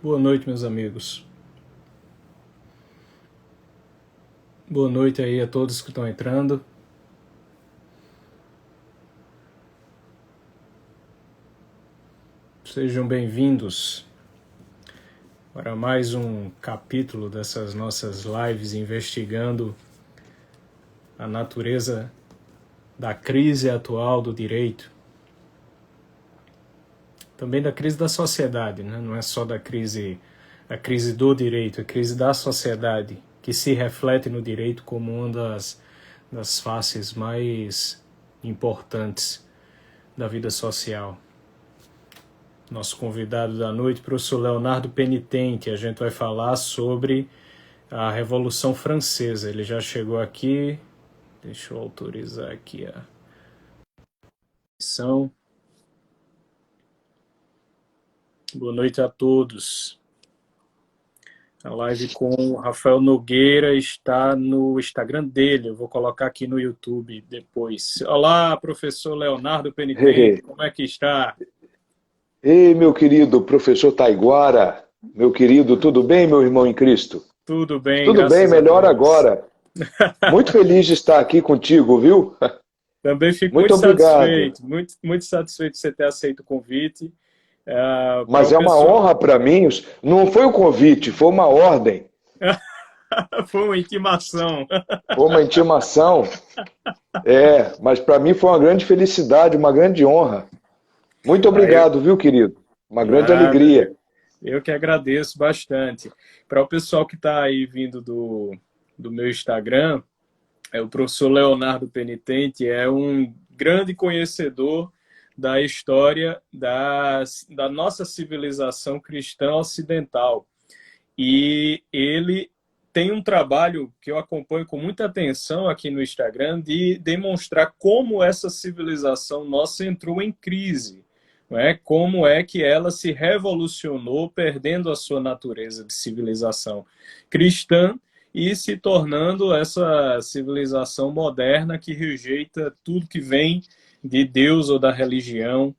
Boa noite, meus amigos. Boa noite aí a todos que estão entrando. Sejam bem-vindos para mais um capítulo dessas nossas lives investigando a natureza da crise atual do direito. Também da crise da sociedade, né? Não é só da crise, a crise do direito, a crise da sociedade, que se reflete no direito como uma das faces mais importantes da vida social. Nosso convidado da noite, professor Leonardo Penitente, a gente vai falar sobre a Revolução Francesa. Ele já chegou aqui, deixa eu autorizar aqui a missão. Boa noite a todos. A live com o Rafael Nogueira está no Instagram dele, eu vou colocar aqui no YouTube depois. Olá, professor Leonardo Penitente, como é que está? Ei, meu querido professor Taiguara, meu querido, tudo bem, meu irmão em Cristo? Tudo bem, tudo graças bem, melhor a Deus. Agora. Muito feliz de estar aqui contigo, viu? Também fico muito obrigado. Satisfeito, muito satisfeito de você ter aceito o convite. Mas é uma honra para mim, não foi um convite, foi uma ordem. Foi uma intimação. Foi uma intimação. Mas para mim foi uma grande felicidade, uma grande honra. Muito obrigado, viu, querido? Uma grande alegria. Eu que agradeço bastante. Para o pessoal que está aí vindo do meu Instagram, o professor Leonardo Penitente é um grande conhecedor da história da nossa civilização cristã ocidental. E ele tem um trabalho que eu acompanho com muita atenção aqui no Instagram de demonstrar como essa civilização nossa entrou em crise. Não é? Como é que ela se revolucionou, perdendo a sua natureza de civilização cristã e se tornando essa civilização moderna que rejeita tudo que vem de Deus ou da religião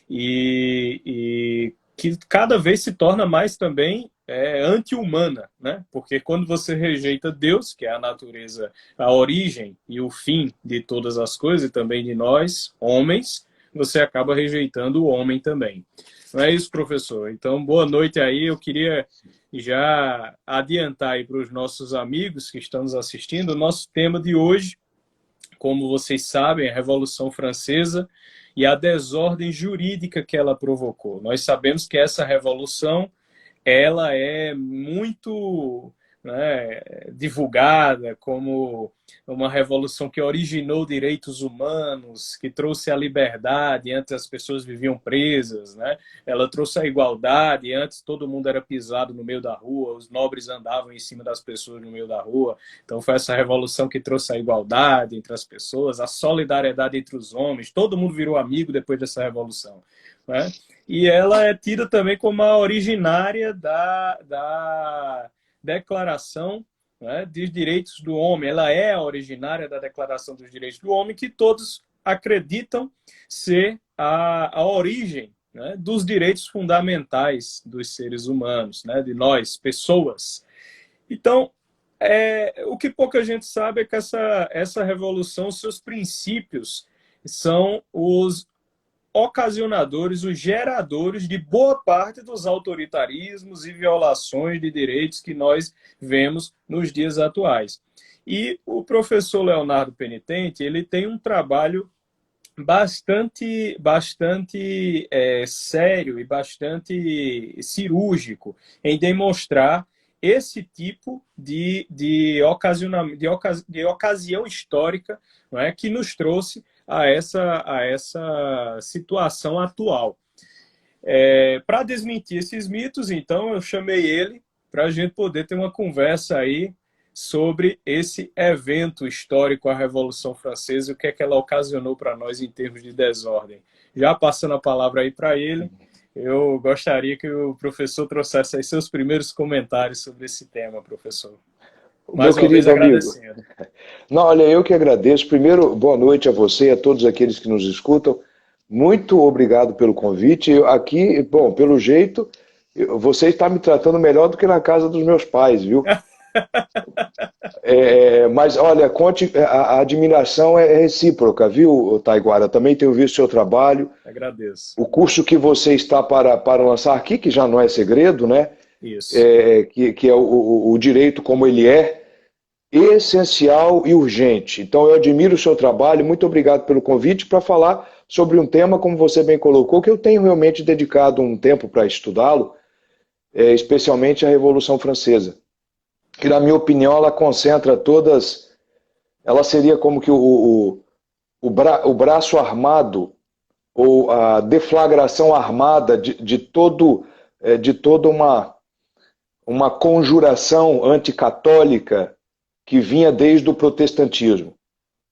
e que cada vez se torna mais também anti-humana, né? Porque quando você rejeita Deus, que é a natureza, a origem e o fim de todas as coisas, e também de nós, homens, você acaba rejeitando o homem também. Não é isso, professor? Então, boa noite aí. Eu queria já adiantar aí para os nossos amigos que estão nos assistindo o nosso tema de hoje. Como vocês sabem, a Revolução Francesa e a desordem jurídica que ela provocou. Nós sabemos que essa revolução ela é muito divulgada como uma revolução que originou direitos humanos, que trouxe a liberdade, antes as pessoas viviam presas, né? Ela trouxe a igualdade, antes todo mundo era pisado no meio da rua, os nobres andavam em cima das pessoas no meio da rua, então foi essa revolução que trouxe a igualdade entre as pessoas, a solidariedade entre os homens, todo mundo virou amigo depois dessa revolução, né? E ela é tida também como a originária da Declaração, né, dos Direitos do Homem. Ela é a originária da Declaração dos Direitos do Homem, que todos acreditam ser a origem, né, dos direitos fundamentais dos seres humanos, né, de nós, pessoas. Então, o que pouca gente sabe é que essa revolução, seus princípios são os ocasionadores, os geradores de boa parte dos autoritarismos e violações de direitos que nós vemos nos dias atuais. E o professor Leonardo Penitente, ele tem um trabalho bastante sério e bastante cirúrgico em demonstrar esse tipo de ocasião histórica, não é, que nos trouxe a essa situação atual. Para desmentir esses mitos, então, eu chamei ele para a gente poder ter uma conversa aí sobre esse evento histórico, a Revolução Francesa, e o que é que ela ocasionou para nós em termos de desordem. Já passando a palavra aí para ele, eu gostaria que o professor trouxesse aí seus primeiros comentários sobre esse tema, professor. Mais meu uma vez querido amigo. agradecendo. Não, olha, eu que agradeço. Primeiro, boa noite a você e a todos aqueles que nos escutam. Muito obrigado pelo convite. Aqui, bom, pelo jeito, Você está me tratando melhor do que na casa dos meus pais, viu? Mas olha, conte, a admiração é recíproca, viu, Taiguara? Também tenho visto seu trabalho. Agradeço. O curso que você está para lançar aqui, que já não é segredo, né? Isso. Que é o direito como ele é, essencial e urgente. Então eu admiro o seu trabalho, muito obrigado pelo convite para falar sobre um tema, como você bem colocou, que eu tenho realmente dedicado um tempo para estudá-lo, especialmente a Revolução Francesa, que na minha opinião ela concentra todas, ela seria como que o braço armado ou a deflagração armada de toda uma conjuração anticatólica que vinha desde o protestantismo.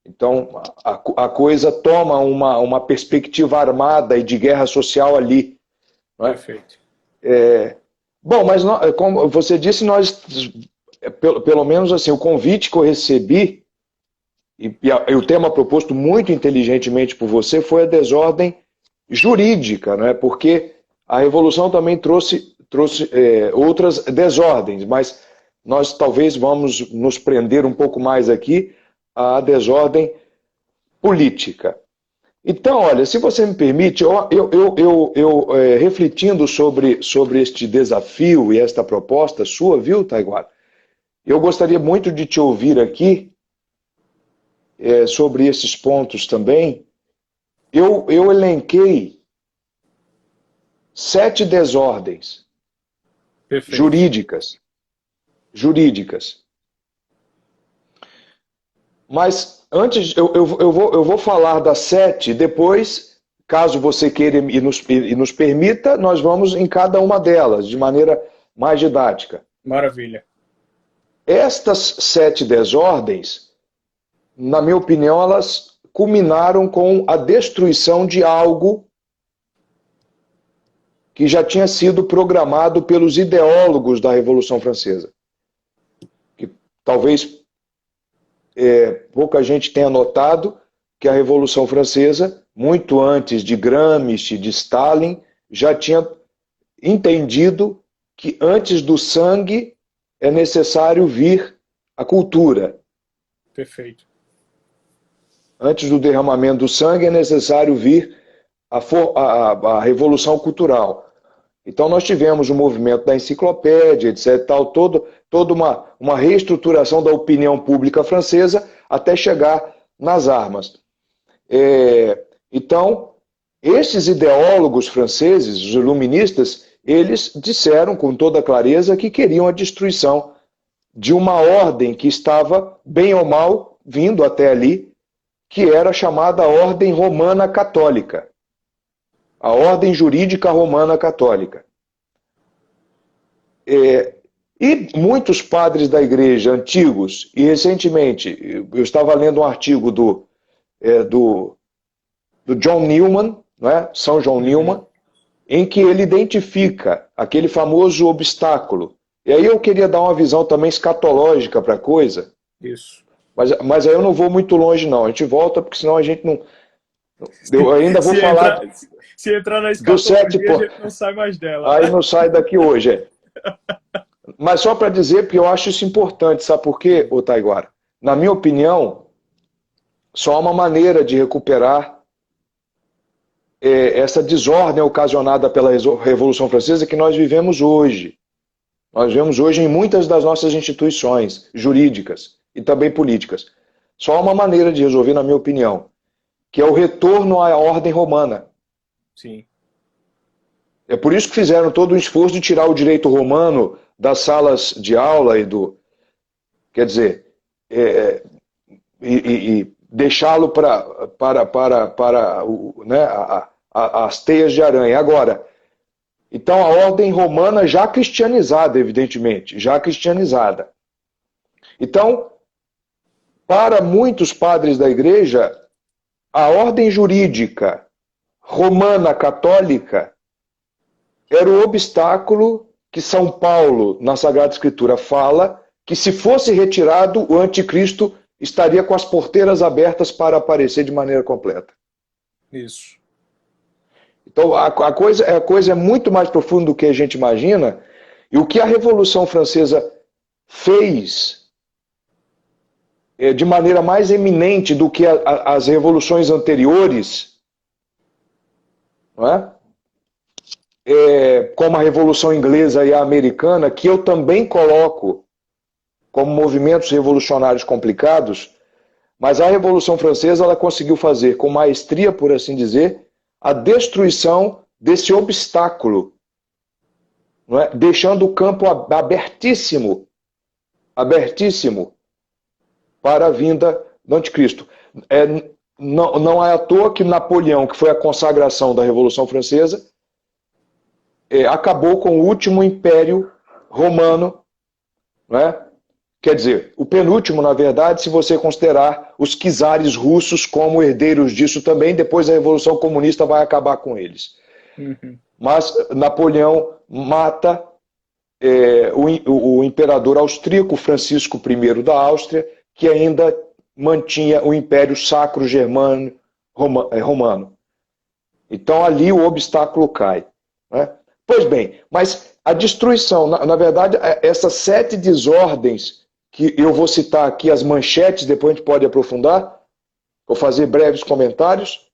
Então, a coisa toma uma perspectiva armada e de guerra social ali. Não é? Perfeito. Bom, mas como você disse, nós, pelo menos assim, o convite que eu recebi, e o tema proposto muito inteligentemente por você, foi a desordem jurídica, não é? Porque a Revolução também trouxe outras desordens, mas nós talvez vamos nos prender um pouco mais aqui à desordem política. Então, olha, se você me permite, refletindo sobre este desafio e esta proposta sua, viu, Taiguara? Eu gostaria muito de te ouvir aqui sobre esses pontos também. Eu elenquei 7 desordens jurídicas. Mas antes, eu vou falar das 7, depois, caso você queira e nos permita, nós vamos em cada uma delas, de maneira mais didática. Maravilha. Estas 7 desordens, na minha opinião, elas culminaram com a destruição de algo que já tinha sido programado pelos ideólogos da Revolução Francesa. Que talvez pouca gente tenha notado que a Revolução Francesa, muito antes de Gramsci, de Stalin, já tinha entendido que antes do sangue é necessário vir a cultura. Perfeito. Antes do derramamento do sangue é necessário vir a revolução cultural. Então nós tivemos o movimento da enciclopédia, etc., toda uma reestruturação da opinião pública francesa até chegar nas armas. Então, esses ideólogos franceses, os iluministas, eles disseram com toda clareza que queriam a destruição de uma ordem que estava, bem ou mal, vindo até ali, que era a chamada Ordem Romana Católica. A Ordem Jurídica Romana Católica. E muitos padres da igreja antigos, e recentemente, eu estava lendo um artigo do John Newman, né, São João Newman, em que ele identifica aquele famoso obstáculo. E aí eu queria dar uma visão também escatológica para a coisa. Isso. Mas aí eu não vou muito longe, não. A gente volta, porque senão a gente não... Eu ainda vou falar... Se entrar na escatologia, a gente não sai mais dela. Aí não sai daqui hoje, Mas só para dizer, porque eu acho isso importante, sabe por quê, ô Taiguara? Na minha opinião, só há uma maneira de recuperar essa desordem ocasionada pela Revolução Francesa que nós vivemos hoje. Nós vivemos hoje em muitas das nossas instituições jurídicas e também políticas. Só há uma maneira de resolver, na minha opinião, que é o retorno à ordem romana. Sim. É por isso que fizeram todo o esforço de tirar o direito romano das salas de aula e quer dizer, e deixá-lo para né, as teias de aranha. Agora, então a ordem romana já cristianizada, evidentemente, já cristianizada. Então, para muitos padres da igreja, a ordem jurídica romana católica era o obstáculo que São Paulo, na Sagrada Escritura, fala que se fosse retirado, o anticristo estaria com as porteiras abertas para aparecer de maneira completa. Isso. Então, a coisa é muito mais profunda do que a gente imagina, e o que a Revolução Francesa fez de maneira mais eminente do que as revoluções anteriores, não é? Como a Revolução Inglesa e a Americana, que eu também coloco como movimentos revolucionários complicados, mas a Revolução Francesa ela conseguiu fazer com maestria, por assim dizer, a destruição desse obstáculo, não é? Deixando o campo abertíssimo, abertíssimo para a vinda do anticristo. Não é à toa que Napoleão, que foi a consagração da Revolução Francesa, acabou com o último império romano, não é? Quer dizer, o penúltimo, na verdade, se você considerar os czares russos como herdeiros disso também, depois a Revolução Comunista vai acabar com eles. Uhum. Mas Napoleão mata o imperador austríaco Francisco I da Áustria, que ainda mantinha o Império Sacro Germano Romano. Então ali o obstáculo cai, né? Pois bem, mas a destruição, na verdade, essas 7 desordens, que eu vou citar aqui as manchetes, depois a gente pode aprofundar, vou fazer breves comentários,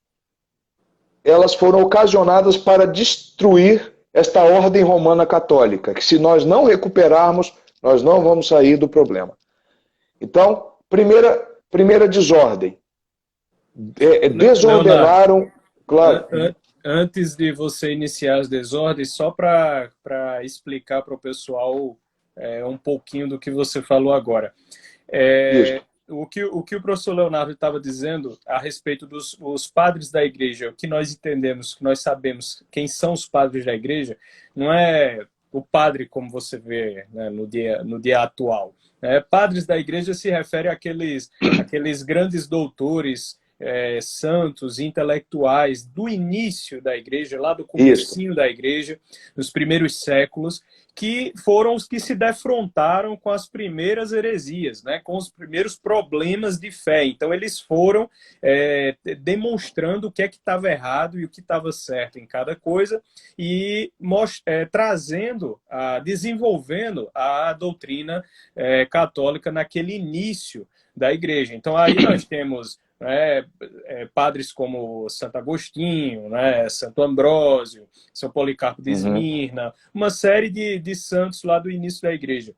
elas foram ocasionadas para destruir esta ordem romana católica, que se nós não recuperarmos, nós não vamos sair do problema. Então, primeira desordem. Desordenaram, Leonardo, claro. antes de você iniciar as desordens, só para explicar para o pessoal um pouquinho do que você falou agora. O que o professor Leonardo estava dizendo a respeito dos os padres da igreja, o que nós entendemos, que nós sabemos quem são os padres da igreja, não é o padre como você vê, né, no dia atual. Padres da igreja se refere àqueles grandes doutores, santos, intelectuais do início da igreja, lá do comecinho da igreja, nos primeiros séculos, que foram os que se defrontaram com as primeiras heresias, né, com os primeiros problemas de fé. Então, eles foram demonstrando o que é que estava errado e o que estava certo em cada coisa e trazendo, desenvolvendo a doutrina católica naquele início da igreja. Então, aí nós temos padres como Santo Agostinho, Santo Ambrósio, São Policarpo de Esmirna, uma série de santos lá do início da igreja.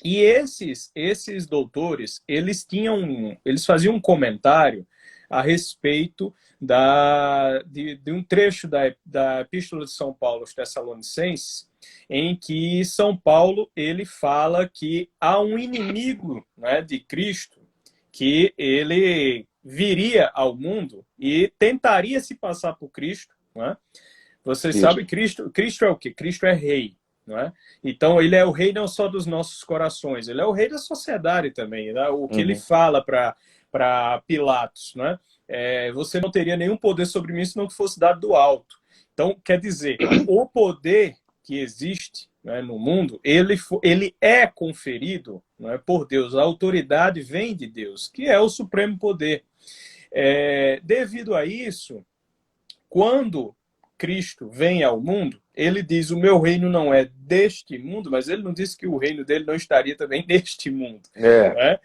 E esses doutores, eles faziam um comentário a respeito de um trecho da Epístola de São Paulo aos Tessalonicenses, em que São Paulo ele fala que há um inimigo, né, de Cristo, que ele viria ao mundo e tentaria se passar por Cristo, né? Você sabe, Cristo é o quê? Cristo é rei, não é? Então, ele é o rei não só dos nossos corações, ele é o rei da sociedade também, né? O que ele fala para Pilatos, né? Você não teria nenhum poder sobre mim se não fosse dado do alto. Então, quer dizer, o poder que existe, né, no mundo, ele é conferido, né, por Deus. A autoridade vem de Deus, que é o supremo poder. Devido a isso, quando Cristo vem ao mundo, ele diz: o meu reino não é deste mundo, mas ele não disse que o reino dele não estaria também neste mundo. Né?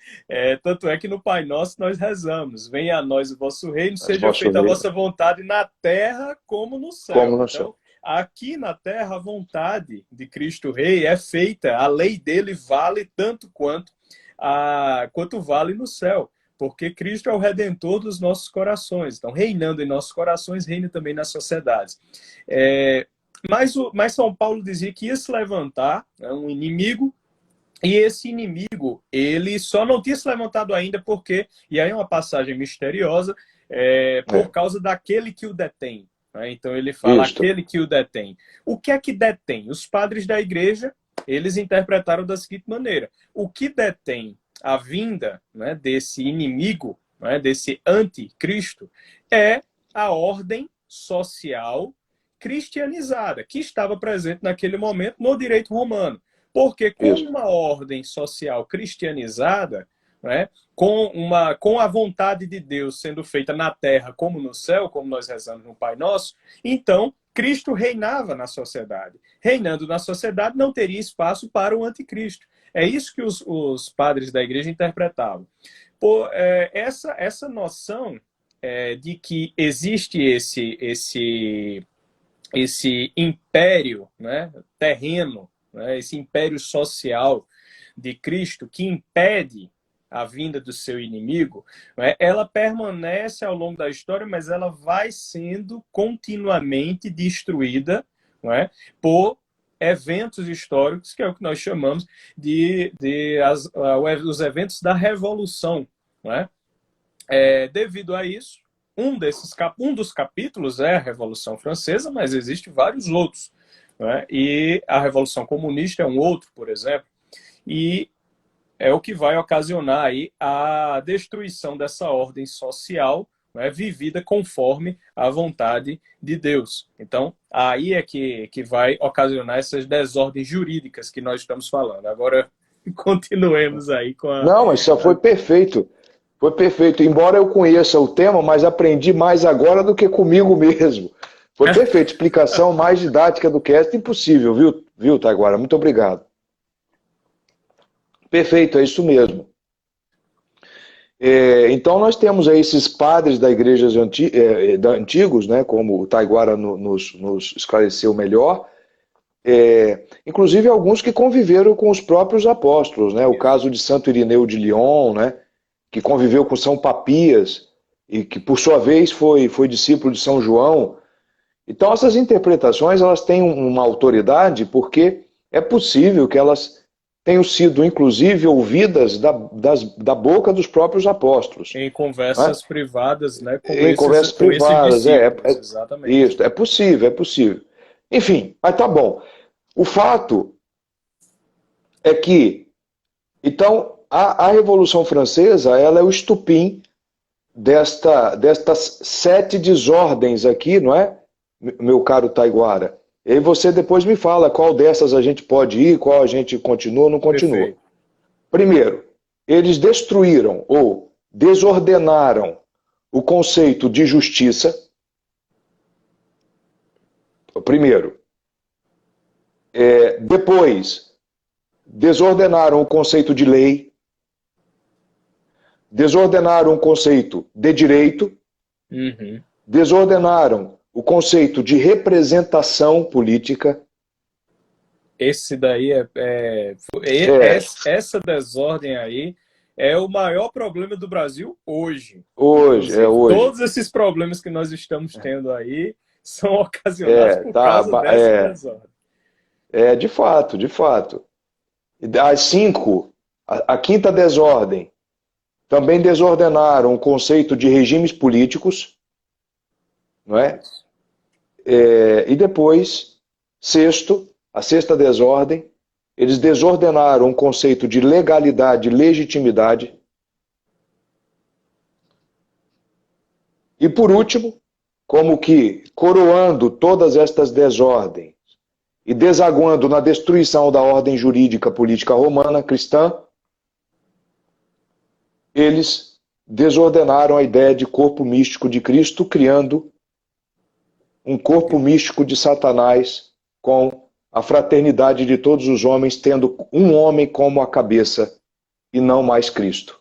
Tanto é que no Pai Nosso nós rezamos: venha a nós o vosso reino, seja feita a vossa vontade na terra como no céu. Então, aqui na terra, a vontade de Cristo Rei é feita, a lei dele vale tanto quanto vale no céu. Porque Cristo é o Redentor dos nossos corações. Então, reinando em nossos corações, reina também nas sociedades. Mas São Paulo dizia que ia se levantar, né, um inimigo, e esse inimigo, ele só não tinha se levantado ainda porque, e aí é uma passagem misteriosa, por causa daquele que o detém. Né? Então, ele fala, aquele que o detém. O que é que detém? Os padres da igreja, eles interpretaram da seguinte maneira: o que detém a vinda, né, desse inimigo, né, desse anticristo, é a ordem social cristianizada, que estava presente naquele momento no direito romano. Porque com uma ordem social cristianizada, né, com a vontade de Deus sendo feita na terra como no céu, como nós rezamos no Pai Nosso, então Cristo reinava na sociedade. Reinando na sociedade, não teria espaço para o anticristo. É isso que os padres da igreja interpretavam. Essa noção de que existe esse império, né, terreno, né, esse império social de Cristo que impede a vinda do seu inimigo, né, ela permanece ao longo da história, mas ela vai sendo continuamente destruída, né, por eventos históricos, que é o que nós chamamos os eventos da Revolução. Né? Devido a isso, um dos capítulos é a Revolução Francesa, mas existem vários outros. Né? E a Revolução Comunista é um outro, por exemplo. E é o que vai ocasionar aí a destruição dessa ordem social, né, vivida conforme a vontade de Deus. Então, aí é que vai ocasionar essas desordens jurídicas que nós estamos falando. Agora, continuemos aí com a... Não, mas só foi perfeito. Foi perfeito. Embora eu conheça o tema, mas aprendi mais agora do que comigo mesmo. Foi perfeito. Explicação mais didática do que esta, impossível, viu, Taiguara? Muito obrigado. Perfeito, é isso mesmo. Então nós temos aí esses padres da igreja antigos, né, como o Taiguara nos esclareceu melhor, inclusive alguns que conviveram com os próprios apóstolos, né, o caso de Santo Irineu de Lyon, né, que conviveu com São Papias e que por sua vez foi discípulo de São João. Então essas interpretações elas têm uma autoridade porque é possível que elas tenham sido, inclusive, ouvidas da boca dos próprios apóstolos. Em conversas privadas, né? Em conversas privadas, exatamente. Isso, é possível, é possível. Enfim, mas tá bom. O fato é que, então, a Revolução Francesa, ela é o estupim destas 7 desordens aqui, não é, meu caro Taiguara? E aí você depois me fala qual dessas a gente pode ir, qual a gente continua ou não continua. Perfeito. Primeiro, eles destruíram ou desordenaram o conceito de justiça. Primeiro. Depois, desordenaram o conceito de lei. Desordenaram o conceito de direito. Uhum. Desordenaram o conceito de representação política. Esse daí essa desordem aí é o maior problema do Brasil hoje. Hoje. Todos esses problemas que nós estamos tendo aí são ocasionados por causa dessa desordem. De fato, de fato. As 5, a quinta desordem, também desordenaram o conceito de regimes políticos, não é? E depois, a sexta desordem, eles desordenaram o conceito de legalidade e legitimidade. E por último, como que coroando todas estas desordens e desaguando na destruição da ordem jurídica política romana cristã, eles desordenaram a ideia de corpo místico de Cristo, criando um corpo místico de Satanás com a fraternidade de todos os homens, tendo um homem como a cabeça e não mais Cristo.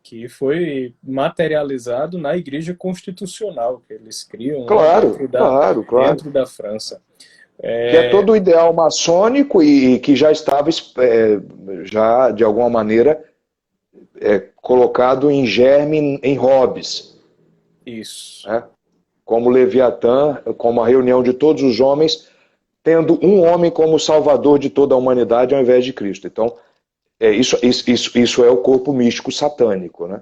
Que foi materializado na Igreja Constitucional, que eles criam dentro da França. Que é todo o ideal maçônico e que já estava, já de alguma maneira, colocado em germe em Hobbes. Isso. Como Leviatã, como a reunião de todos os homens, tendo um homem como salvador de toda a humanidade ao invés de Cristo. Então, isso é o corpo místico satânico, né?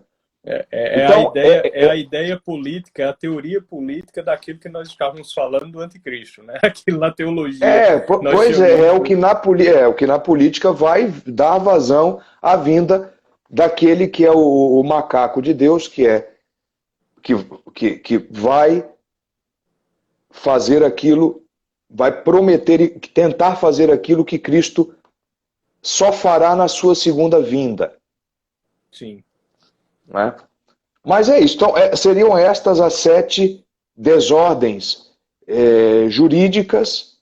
A ideia política, a teoria política daquilo que nós estávamos falando do anticristo, né? Aquilo na teologia. O que na política vai dar vazão à vinda daquele que é o macaco de Deus, que vai fazer aquilo, vai prometer e tentar fazer aquilo que Cristo só fará na sua segunda vinda. Sim. Né? Mas é isso. Então, seriam estas as 7 desordens jurídicas.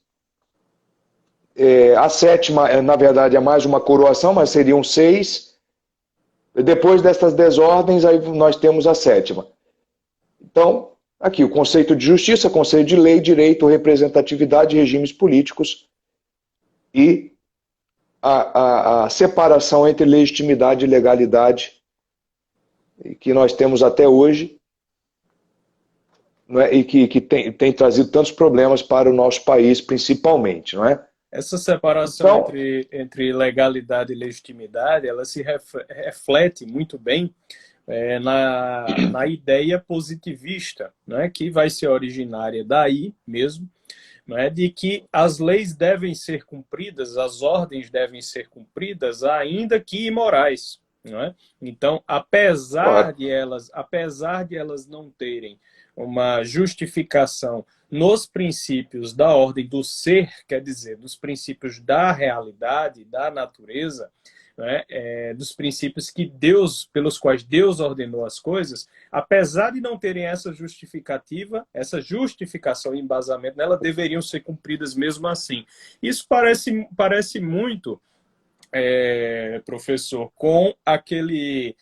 A sétima, na verdade, é mais uma coroação, mas seriam 6. Depois dessas desordens, aí nós temos a sétima. Então, aqui o conceito de justiça, conceito de lei, direito, representatividade, regimes políticos e a separação entre legitimidade e legalidade que nós temos até hoje, não é? E que tem trazido tantos problemas para o nosso país, principalmente, não é? Essa separação Então, entre legalidade e legitimidade, ela se reflete muito bem na ideia positivista, né, que vai ser originária daí mesmo, né, de que as leis devem ser cumpridas, as ordens devem ser cumpridas, ainda que imorais. Não é? Então, apesar claro, de elas não terem uma justificação nos princípios da ordem do ser, quer dizer, dos princípios da realidade, da natureza, né, dos princípios que Deus, pelos quais Deus ordenou as coisas, apesar de não terem essa justificativa, essa justificação e embasamento nela, deveriam ser cumpridas mesmo assim. Isso parece muito, professor, com aquele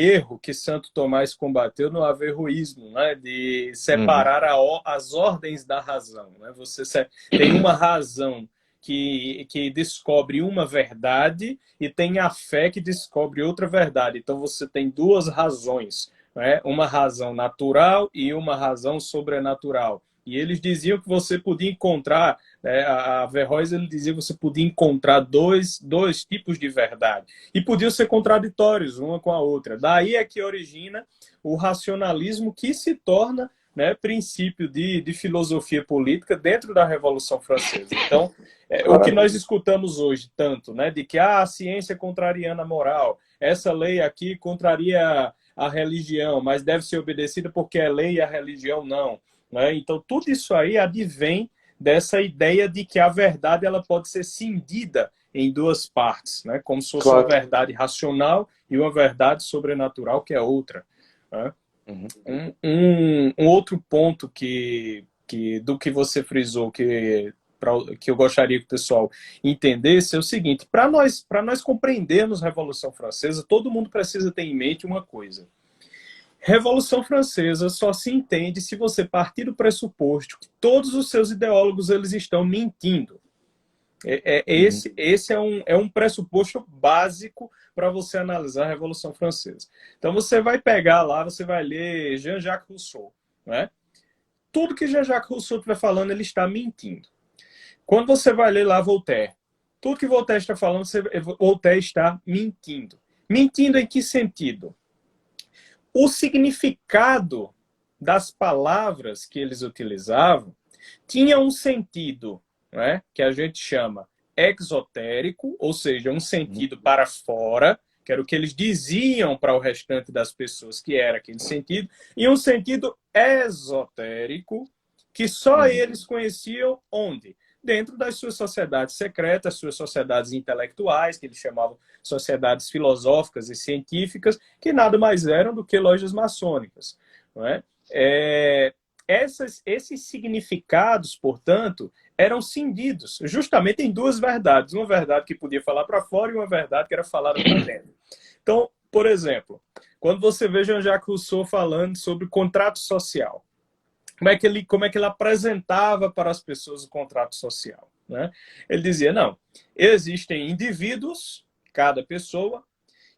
erro que Santo Tomás combateu no averroísmo, né, de separar as ordens da razão. Né? Você tem uma razão que descobre uma verdade e tem a fé que descobre outra verdade. Então você tem duas razões, né? Uma razão natural e uma razão sobrenatural. E eles diziam que você podia encontrar, a Averroes ele dizia que você podia encontrar dois tipos de verdade. E podiam ser contraditórios uma com a outra. Daí é que origina o racionalismo que se torna, né, princípio de filosofia política dentro da Revolução Francesa. Então, o que claro. nós escutamos hoje, tanto, né, de que a ciência é contrariana à moral, essa lei aqui contraria a religião, mas deve ser obedecida porque é lei e a religião não. Né? Então, tudo isso aí advém dessa ideia de que a verdade ela pode ser cindida em duas partes, né? Como se fosse uma Claro. verdade racional e uma verdade sobrenatural, que é outra. Né? Uhum. Um outro ponto do que você frisou, que eu gostaria que o pessoal entendesse, é o seguinte: para nós compreendermos a Revolução Francesa, todo mundo precisa ter em mente uma coisa. Revolução Francesa só se entende se você partir do pressuposto que todos os seus ideólogos eles estão mentindo. Esse é um pressuposto básico para você analisar a Revolução Francesa. Então você vai pegar lá, você vai ler Jean-Jacques Rousseau. Né? Tudo que Jean-Jacques Rousseau estiver falando, ele está mentindo. Quando você vai ler lá Voltaire, tudo que Voltaire está falando, Voltaire está mentindo. Mentindo em que sentido? O significado das palavras que eles utilizavam tinha um sentido, né, que a gente chama exotérico, ou seja, um sentido para fora, que era o que eles diziam para o restante das pessoas que era aquele sentido, e um sentido esotérico, que só eles conheciam onde? Dentro das suas sociedades secretas, suas sociedades intelectuais, que eles chamavam sociedades filosóficas e científicas, que nada mais eram do que lojas maçônicas. Não é? Esses significados, portanto, eram cindidos justamente em duas verdades. Uma verdade que podia falar para fora e uma verdade que era falada para dentro. Então, por exemplo, quando você vê Jean-Jacques Rousseau falando sobre contrato social, como é que ele apresentava para as pessoas o contrato social? Né? Ele dizia, não, existem indivíduos, cada pessoa,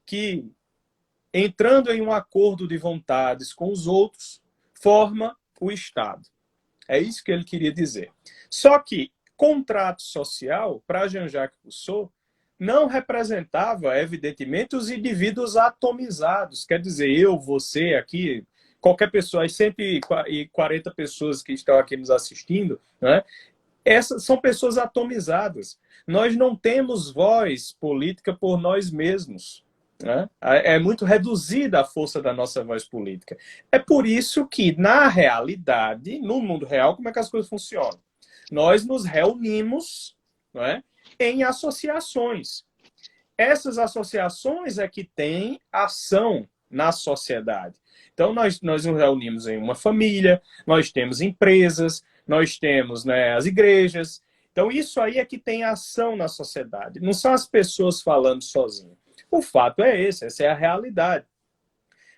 que entrando em um acordo de vontades com os outros, forma o Estado. É isso que ele queria dizer. Só que contrato social, para Jean-Jacques Rousseau, não representava, evidentemente, os indivíduos atomizados. Quer dizer, eu, você aqui, qualquer pessoa, as 140 pessoas que estão aqui nos assistindo, né? Essas são pessoas atomizadas. Nós não temos voz política por nós mesmos. Né? É muito reduzida a força da nossa voz política. É por isso que, na realidade, no mundo real, como é que as coisas funcionam? Nós nos reunimos, não é, em associações. Essas associações é que têm ação na sociedade. Então, nós nos reunimos em uma família, nós temos empresas, nós temos, né, as igrejas. Então, isso aí é que tem ação na sociedade. Não são as pessoas falando sozinhas. O fato é esse, essa é a realidade.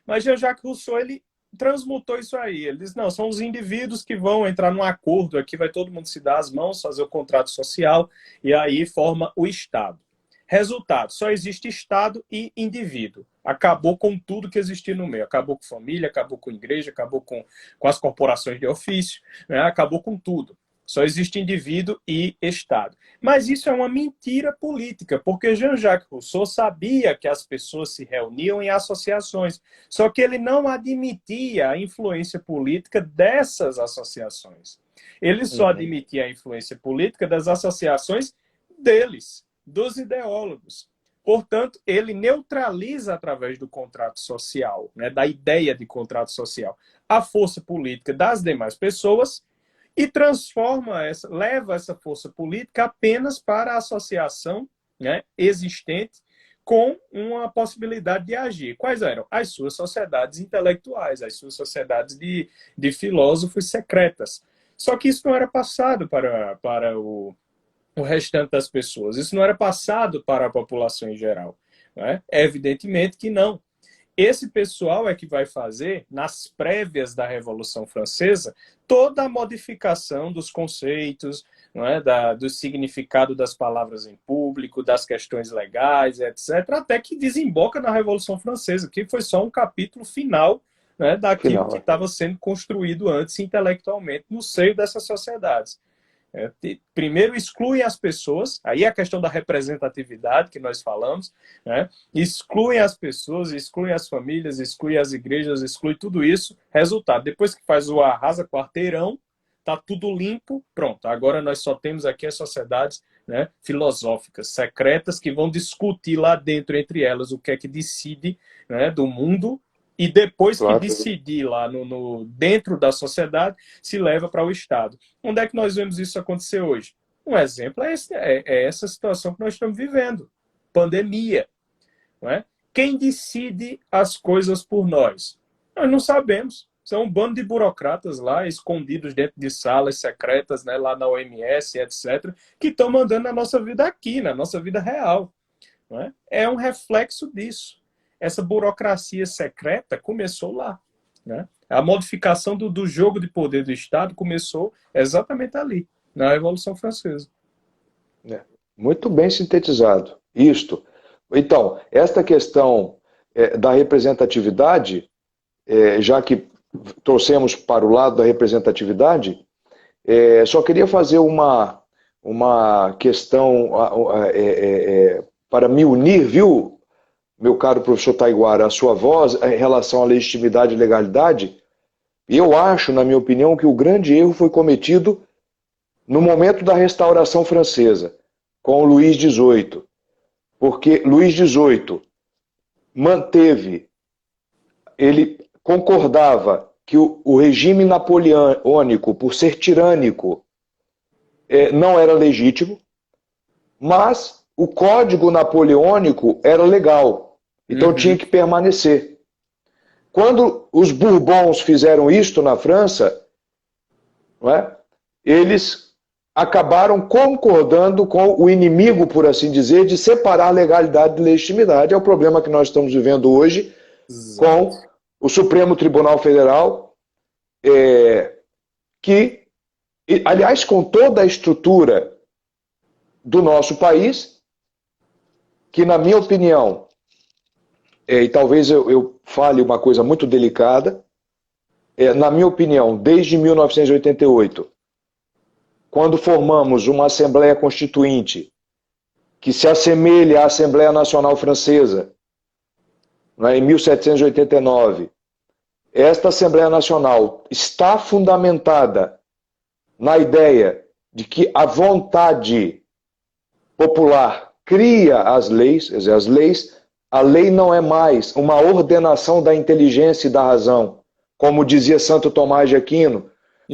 Mas Jean-Jacques Rousseau, ele transmutou isso aí. Ele diz, não, são os indivíduos que vão entrar num acordo aqui, vai todo mundo se dar as mãos, fazer o contrato social, e aí forma o Estado. Resultado, só existe Estado e indivíduo. Acabou com tudo que existia no meio. Acabou com família, acabou com igreja, acabou com as corporações de ofício, né? Acabou com tudo. Só existe indivíduo e Estado. Mas isso é uma mentira política, porque Jean-Jacques Rousseau sabia que as pessoas se reuniam em associações, só que ele não admitia a influência política dessas associações. Ele só admitia a influência política das associações deles, dos ideólogos. Portanto, ele neutraliza através do contrato social, né, da ideia de contrato social, a força política das demais pessoas e leva essa força política apenas para a associação, né, existente com uma possibilidade de agir. Quais eram? As suas sociedades intelectuais, as suas sociedades de filósofos secretas. Só que isso não era passado para o restante das pessoas. Isso não era passado para a população em geral, né? Evidentemente que não. Esse pessoal é que vai fazer, nas prévias da Revolução Francesa, toda a modificação dos conceitos, não é? Do significado das palavras em público, das questões legais, etc., até que desemboca na Revolução Francesa, que foi só um capítulo final, né, daquilo que estava sendo construído antes intelectualmente no seio dessas sociedades. Primeiro excluem as pessoas, aí é a questão da representatividade que nós falamos, né? Excluem as pessoas, excluem as famílias, excluem as igrejas, exclui tudo isso. Resultado, depois que faz o arrasa quarteirão, tá tudo limpo, pronto. Agora nós só temos aqui as sociedades, né, filosóficas, secretas, que vão discutir lá dentro entre elas o que é que decide, né, do mundo. E depois que decidir lá dentro da sociedade, se leva para o Estado. Onde é que nós vemos isso acontecer hoje? Um exemplo é essa situação que nós estamos vivendo. Pandemia. Não é? Quem decide as coisas por nós? Nós não sabemos. São um bando de burocratas lá, escondidos dentro de salas secretas, né, lá na OMS, etc., que estão mandando na nossa vida aqui, na nossa vida real. Não é? É um reflexo disso. Essa burocracia secreta começou lá, né? A modificação do jogo de poder do Estado começou exatamente ali, na Revolução Francesa. Muito bem sintetizado. Isto. Então, esta questão da representatividade, já que trouxemos para o lado da representatividade, só queria fazer uma questão para me unir, viu, meu caro professor Taiguara, a sua voz em relação à legitimidade e legalidade. Eu acho, na minha opinião, que o grande erro foi cometido no momento da Restauração Francesa, com o Luís XVIII. Porque Luís XVIII ele concordava que o regime napoleônico, por ser tirânico, não era legítimo, mas o Código Napoleônico era legal, então tinha que permanecer. Quando os Bourbons fizeram isto na França, não é? Eles acabaram concordando com o inimigo, por assim dizer, de separar legalidade de legitimidade. É o problema que nós estamos vivendo hoje com o Supremo Tribunal Federal, que, aliás, com toda a estrutura do nosso país, que, na minha opinião, e talvez eu fale uma coisa muito delicada, na minha opinião, desde 1988, quando formamos uma Assembleia Constituinte que se assemelha à Assembleia Nacional Francesa, em 1789, esta Assembleia Nacional está fundamentada na ideia de que a vontade popular cria as leis, quer dizer, a lei não é mais uma ordenação da inteligência e da razão, como dizia Santo Tomás de Aquino,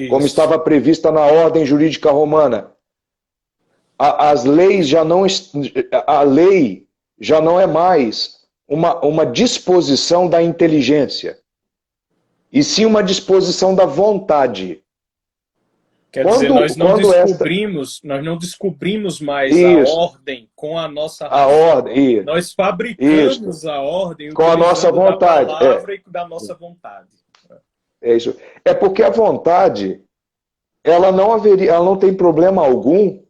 como estava prevista na ordem jurídica romana. A lei já não é mais uma disposição da inteligência, e sim uma disposição da vontade. Quer dizer, nós não descobrimos mais a Isso, ordem com a nossa a razão. ordem, Nós isso, fabricamos a ordem com a nossa utilizando da vontade. palavra e da nossa vontade. É isso. É porque a vontade, ela não tem problema algum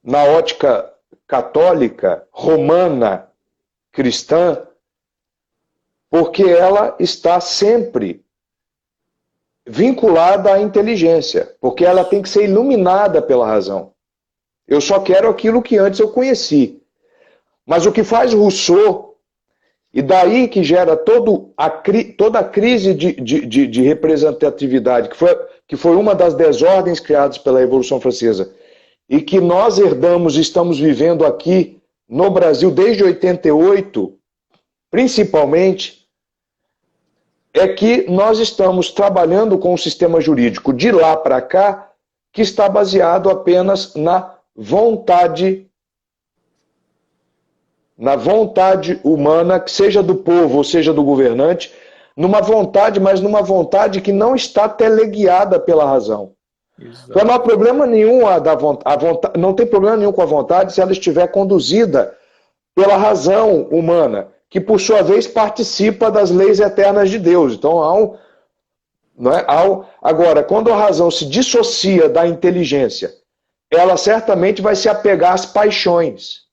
na ótica católica, romana, cristã, porque ela está sempre vinculada à inteligência, porque ela tem que ser iluminada pela razão. Eu só quero aquilo que antes eu conheci. Mas o que faz Rousseau, e daí que gera toda a crise de representatividade, que foi uma das desordens criadas pela Revolução Francesa, e que nós herdamos e estamos vivendo aqui no Brasil desde 88, principalmente, é que nós estamos trabalhando com um sistema jurídico de lá para cá que está baseado apenas na vontade humana, que seja do povo ou seja do governante, mas numa vontade que não está teleguiada pela razão. Então não há problema nenhum não tem problema nenhum com a vontade se ela estiver conduzida pela razão humana, que por sua vez participa das leis eternas de Deus. Então agora, quando a razão se dissocia da inteligência, ela certamente vai se apegar às paixões.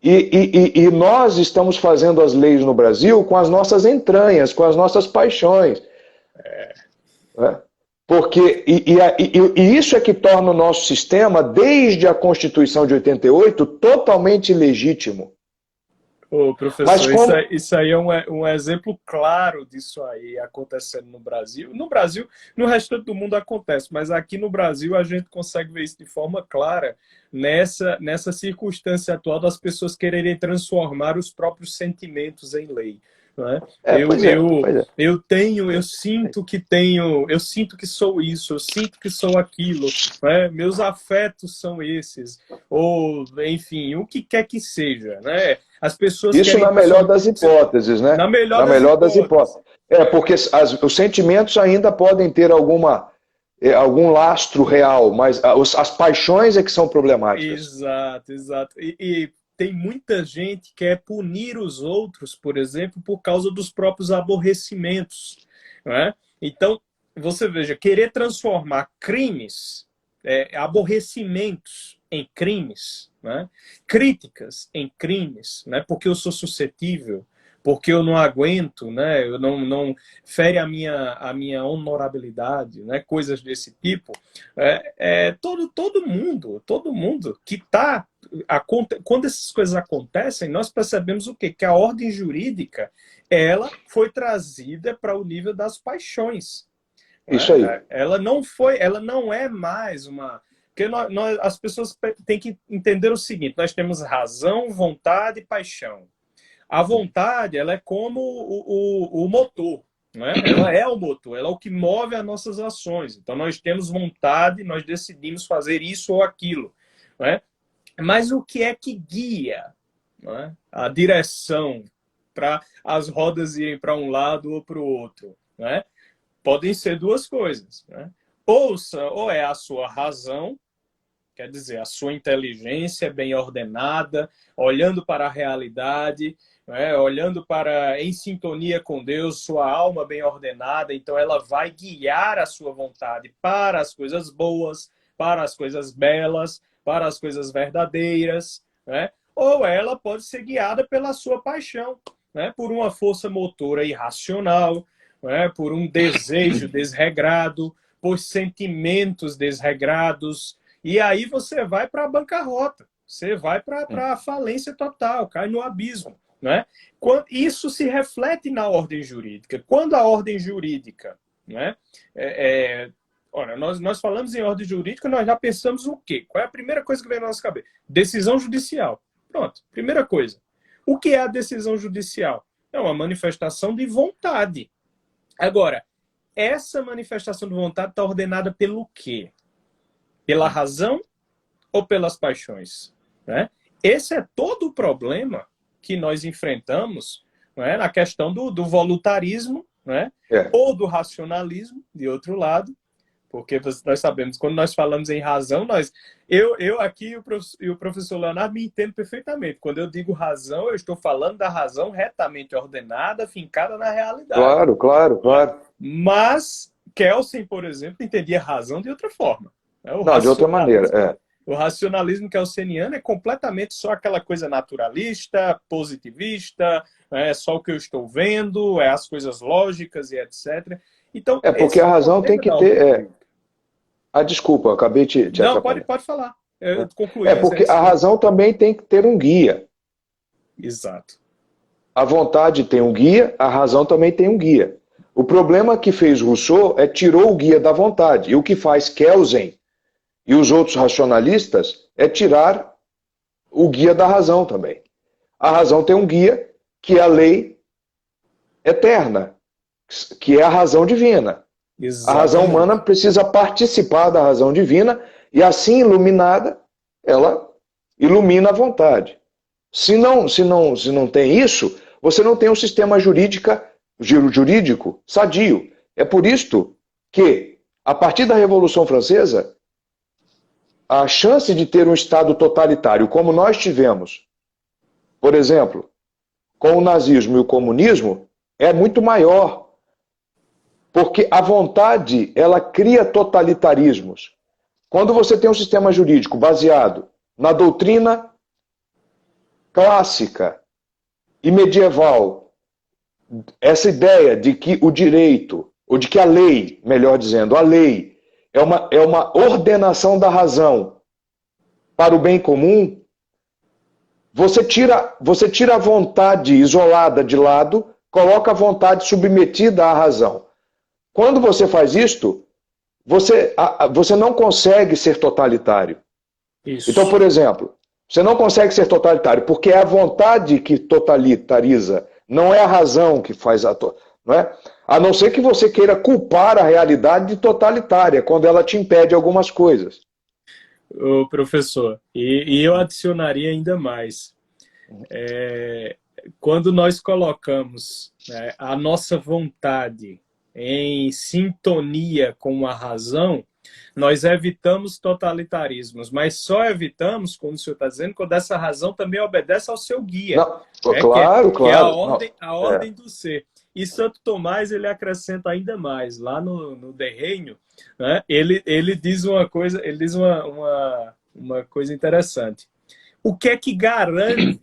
E nós estamos fazendo as leis no Brasil com as nossas entranhas, com as nossas paixões. Né? Porque, isso é que torna o nosso sistema, desde a Constituição de 88, totalmente ilegítimo. Ô, professor, isso aí é um exemplo claro disso aí acontecendo no Brasil. No Brasil, no restante do mundo acontece, mas aqui no Brasil a gente consegue ver isso de forma clara nessa circunstância atual das pessoas quererem transformar os próprios sentimentos em lei. Não é? Eu sinto que sou isso, eu sinto que sou aquilo, né? Meus afetos são esses, ou enfim, o que quer que seja, né? As pessoas isso na melhor das hipóteses, né? Na melhor das hipóteses. Porque os sentimentos ainda podem ter algum lastro real, mas as paixões é que são problemáticas. Exato. E tem muita gente que quer punir os outros, por exemplo, por causa dos próprios aborrecimentos. Não é? Então, você veja, querer transformar crimes, aborrecimentos em crimes, né? Críticas em crimes, né? Porque eu sou suscetível, porque eu não aguento, né? Eu não fere a minha honorabilidade, né? Coisas desse tipo. Todo mundo que está... Quando essas coisas acontecem, nós percebemos o quê? Que a ordem jurídica, ela foi trazida para o nível das paixões. Isso aí. Ela não é mais uma... Porque as pessoas têm que entender o seguinte: nós temos razão, vontade e paixão. A vontade, ela é como o motor, né? Ela é o motor, ela é o que move as nossas ações. Então nós temos vontade, nós decidimos fazer isso ou aquilo, né? Mas o que é que guia, né, a direção para as rodas irem para um lado ou para o outro, né? Podem ser duas coisas, né? Ou é a sua razão, quer dizer, a sua inteligência bem ordenada, olhando para a realidade, né? Olhando em sintonia com Deus, sua alma bem ordenada, então ela vai guiar a sua vontade para as coisas boas, para as coisas belas, para as coisas verdadeiras, né? Ou ela pode ser guiada pela sua paixão, né? Por uma força motora irracional, né? Por um desejo desregrado, por sentimentos desregrados, e aí você vai para a bancarrota, você vai para a falência total, cai no abismo, né? Isso se reflete na ordem jurídica. Quando a ordem jurídica, né, ora, nós falamos em ordem jurídica, nós já pensamos o quê? Qual é a primeira coisa que vem na nossa cabeça? Decisão judicial. Pronto, primeira coisa. O que é a decisão judicial? É uma manifestação de vontade. Agora, essa manifestação de vontade está ordenada pelo quê? Pela razão ou pelas paixões? Né? Esse é todo o problema que nós enfrentamos, né, na questão do voluntarismo, né? É. Ou do racionalismo, de outro lado, porque nós sabemos, quando nós falamos em razão, eu aqui e o professor Leonardo me entendem perfeitamente. Quando eu digo razão, eu estou falando da razão retamente ordenada, fincada na realidade. Claro, claro, claro. Mas Kelsen, por exemplo, entendia razão de outra forma. Né? Não, de outra maneira, é. O racionalismo kelseniano é completamente só aquela coisa naturalista, positivista, é só o que eu estou vendo, é as coisas lógicas e etc. Então, É porque a razão tem que ter... desculpa, eu acabei te Não, atrapalhando. pode falar. Eu concluí. É porque a razão também tem que ter um guia. Exato. A vontade tem um guia, a razão também tem um guia. O problema que fez Rousseau é tirou o guia da vontade. E o que faz Kelsen e os outros racionalistas é tirar o guia da razão também. A razão tem um guia, que é a lei eterna, que é a razão divina. Exatamente. A razão humana precisa participar da razão divina e assim iluminada, ela ilumina a vontade. Se não tem isso, você não tem um sistema jurídico sadio. É por isto que, a partir da Revolução Francesa, a chance de ter um Estado totalitário como nós tivemos, por exemplo, com o nazismo e o comunismo, é muito maior. Porque a vontade, ela cria totalitarismos. Quando você tem um sistema jurídico baseado na doutrina clássica e medieval, essa ideia de que o direito, ou de que a lei, melhor dizendo, a lei é uma ordenação da razão para o bem comum, você tira a vontade isolada de lado, coloca a vontade submetida à razão. Quando você faz isto, você não consegue ser totalitário. Isso. Então, por exemplo, você não consegue ser totalitário porque é a vontade que totalitariza, não é a razão que faz não é? A não ser que você queira culpar a realidade de totalitária, quando ela te impede algumas coisas. Ô, professor, e eu adicionaria ainda mais. Quando nós colocamos, né, a nossa vontade em sintonia com a razão, nós evitamos totalitarismos, mas só evitamos, como o senhor está dizendo, quando essa razão também obedece ao seu guia. Não, claro, que é a ordem do ser. E Santo Tomás, ele acrescenta ainda mais. Lá no De Reino, né, ele diz uma coisa, uma coisa interessante. O que é que garante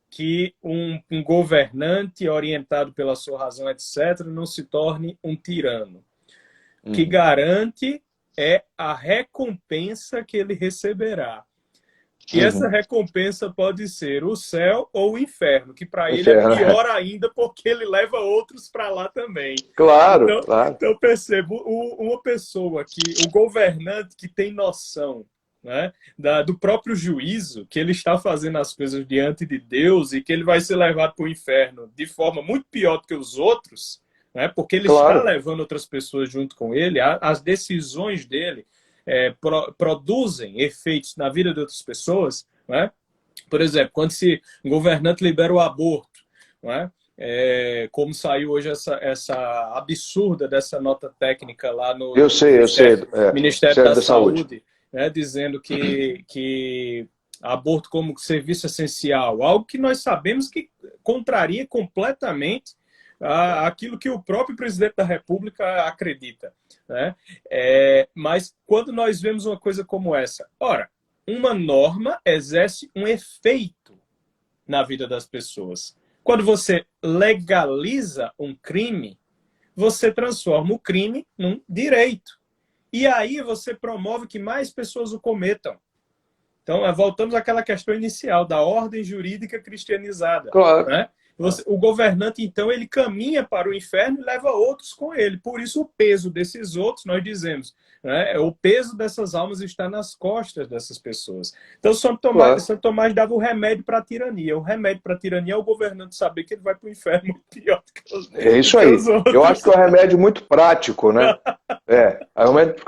que um governante orientado pela sua razão, etc., não se torne um tirano? O que garante é a recompensa que ele receberá. E essa recompensa pode ser o céu ou o inferno, que para ele é pior ainda, porque ele leva outros para lá também. Claro, então, claro. Então, percebo, uma pessoa o governante que tem noção, né, do próprio juízo, que ele está fazendo as coisas diante de Deus e que ele vai ser levado para o inferno de forma muito pior do que os outros, né, porque ele está levando outras pessoas junto com ele, as decisões dele produzem efeitos na vida de outras pessoas, né? Por exemplo, quando um governante libera o aborto, né? Como saiu hoje essa absurda dessa nota técnica lá no Ministério da Saúde, né? Dizendo que aborto como serviço essencial, algo que nós sabemos que contraria completamente aquilo que o próprio presidente da República acredita, né? Mas quando nós vemos uma coisa como essa, ora, uma norma exerce um efeito na vida das pessoas. Quando você legaliza um crime, você transforma o crime num direito. E aí você promove que mais pessoas o cometam. Então, voltamos àquela questão inicial da ordem jurídica cristianizada. Claro. Né? O governante, então, ele caminha para o inferno e leva outros com ele. Por isso, o peso desses outros, nós dizemos, né? O peso dessas almas está nas costas dessas pessoas. Então, Santo Tomás dava o remédio para a tirania. O remédio para a tirania é o governante saber que ele vai para o inferno muito pior do que os É isso aí. Eu acho que é um remédio muito prático, né? É um remédio...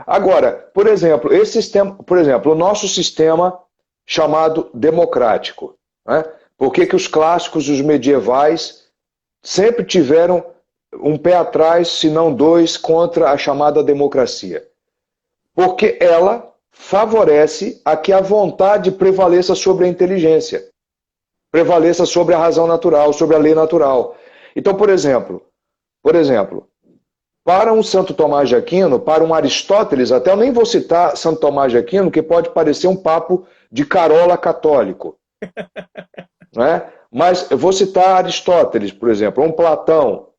Agora, por exemplo, o nosso sistema chamado democrático, né? Por que os clássicos, os medievais, sempre tiveram um pé atrás, se não dois, contra a chamada democracia. Porque ela favorece a que a vontade prevaleça sobre a inteligência, prevaleça sobre a razão natural, sobre a lei natural. Então, por exemplo, para um Santo Tomás de Aquino, para um Aristóteles, até eu nem vou citar Santo Tomás de Aquino, que pode parecer um papo de carola católico, né? Mas eu vou citar Aristóteles, por exemplo, um Platão,